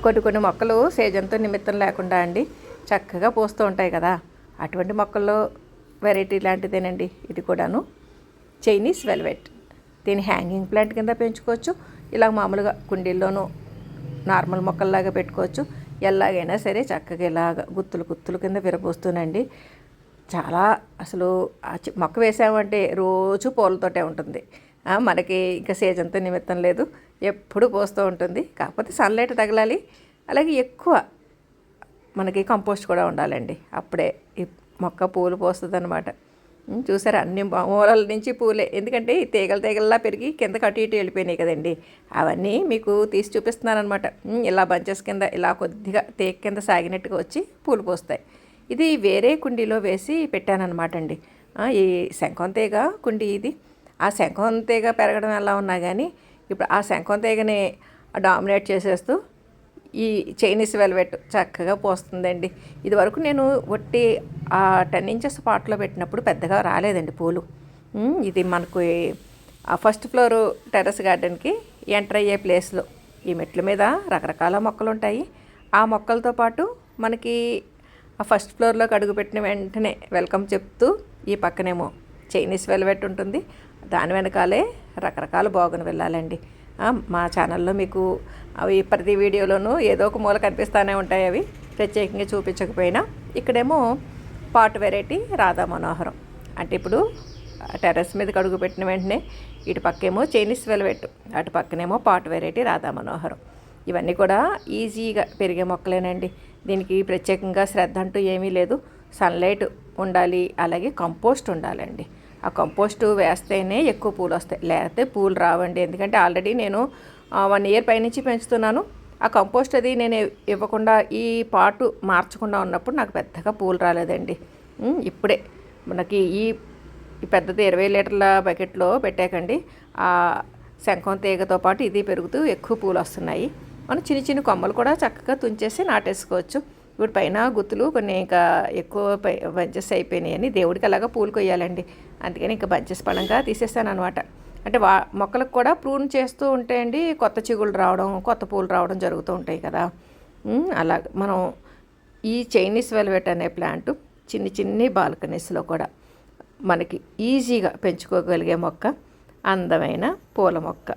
కొన్ని మొక్కలు సీజన్తో నిమిత్తం లేకుండా అండి చక్కగా పూస్తూ ఉంటాయి కదా, అటువంటి మొక్కల్లో వెరైటీ లాంటిదేనండి ఇది కూడాను. Chinese velvet. దీన్ని హ్యాంగింగ్ ప్లాంట్ కింద పెంచుకోవచ్చు, ఇలా మామూలుగా కుండీల్లోనూ నార్మల్ మొక్కల్లాగా పెట్టుకోవచ్చు. ఎలాగైనా సరే చక్కగా ఇలాగ గుత్తులు గుత్తులు కింద విరబోస్తుందండి. చాలా అసలు మొక్క వేసామంటే రోజు పూలతోటే ఉంటుంది. మనకి ఇంకా సీజన్తో నిమిత్తం లేదు, ఎప్పుడు పోస్తూ ఉంటుంది. కాకపోతే సన్లైట్ తగలాలి, అలాగే ఎక్కువ మనకి కంపోస్ట్ కూడా ఉండాలండి, అప్పుడే ఈ మొక్క పూలు పోస్తుంది అనమాట. చూసారా, అన్ని మూలల నుంచి పూలే, ఎందుకంటే ఈ తీగలలా పెరిగి కిందకి అటు ఇటు వెళ్ళిపోయినాయి కదండి. అవన్నీ మీకు తీసి చూపిస్తున్నాను అనమాట. ఇలా బంచెస్ కింద ఇలా కొద్దిగా తీగ కింద సాగినట్టుగా వచ్చి పూలు పోస్తాయి. ఇది వేరే కుండీలో వేసి పెట్టానమాట అండి. ఈ శంఖం తీగ కుండీ ఇది. ఆ శంఖం తీగ పెరగడం ఎలా ఉన్నా కానీ ఇప్పుడు ఆ శంఖం తీగని డామినేట్ చేసేస్తూ ఈ చైనీస్ వెల్వెట్ చక్కగా పోస్తుందండి. ఇది వరకు నేను ఒట్టి ఆ 10 ఇంచెస్ పాట్లో పెట్టినప్పుడు పెద్దగా రాలేదండి పూలు. ఇది మనకు ఆ ఫస్ట్ ఫ్లోర్ టెర్రస్ గార్డెన్కి ఎంటర్ అయ్యే ప్లేస్లో ఈ మెట్ల మీద రకరకాల మొక్కలు ఉంటాయి. ఆ మొక్కలతో పాటు మనకి ఆ ఫస్ట్ ఫ్లోర్లోకి అడుగుపెట్టిన వెంటనే వెల్కమ్ చెప్తూ ఈ పక్కనేమో చైనీస్ వెల్వెట్ ఉంటుంది, దాని వెనకాలే రకరకాల బోగన్ వెళ్ళాలండి. మా ఛానల్లో మీకు అవి ప్రతి వీడియోలోనూ ఏదో ఒక మూల కనిపిస్తూనే ఉంటాయి, అవి ప్రత్యేకంగా చూపించకపోయినా. ఇక్కడేమో పాట్ వెరైటీ రాధా మనోహరం. అంటే ఇప్పుడు టెర్రస్ మీదకి అడుగు పెట్టిన వెంటనే ఇటు పక్కేమో చైనీస్ వెల్వెట్, అటు పక్కనేమో పాట్ వెరైటీ రాధా మనోహరం. ఇవన్నీ కూడా ఈజీగా పెరిగే మొక్కలేనండి. దీనికి ప్రత్యేకంగా శ్రద్ధ అంటూ ఏమీ లేదు. సన్లైట్ ఉండాలి, అలాగే కంపోస్ట్ ఉండాలండి. ఆ కంపోస్టు వేస్తేనే ఎక్కువ పూలు వస్తాయి, లేకపోతే పూలు రావండి. ఎందుకంటే ఆల్రెడీ నేను 1 ఇయర్ పైనుంచి పెంచుతున్నాను. ఆ కంపోస్ట్ అది నేను ఇవ్వకుండా ఈ పాటు మార్చకుండా ఉన్నప్పుడు నాకు పెద్దగా పూలు రాలేదండి. ఇప్పుడే మనకి ఈ పెద్దది 20 లీటర్ల బకెట్లో పెట్టాకండి, ఆ శంఖం తీగతో పాటు ఇది పెరుగుతూ ఎక్కువ పూలు వస్తున్నాయి. మనం చిన్న చిన్న కొమ్మలు కూడా చక్కగా తుంచేసి నాటేసుకోవచ్చు. ఇప్పుడు పైన గుత్తులు కొన్ని ఇంకా ఎక్కువ బంచెస్ అయిపోయినాయని దేవుడికి అలాగా పూలు కొయ్యాలండి, అందుకని ఇంకా బంచెస్ పడంగా తీసేస్తాను అనమాట. అంటే మొక్కలకు కూడా ప్రూన్ చేస్తూ ఉంటే అండి కొత్త చిగుళ్ళు రావడం, కొత్త పూలు రావడం జరుగుతూ ఉంటాయి కదా. అలా మనం ఈ చైనీస్ వెల్వెట్ అనే ప్లాంట్ చిన్ని బాల్కనీస్లో కూడా మనకి ఈజీగా పెంచుకోగలిగే మొక్క, అందమైన పూల మొక్క.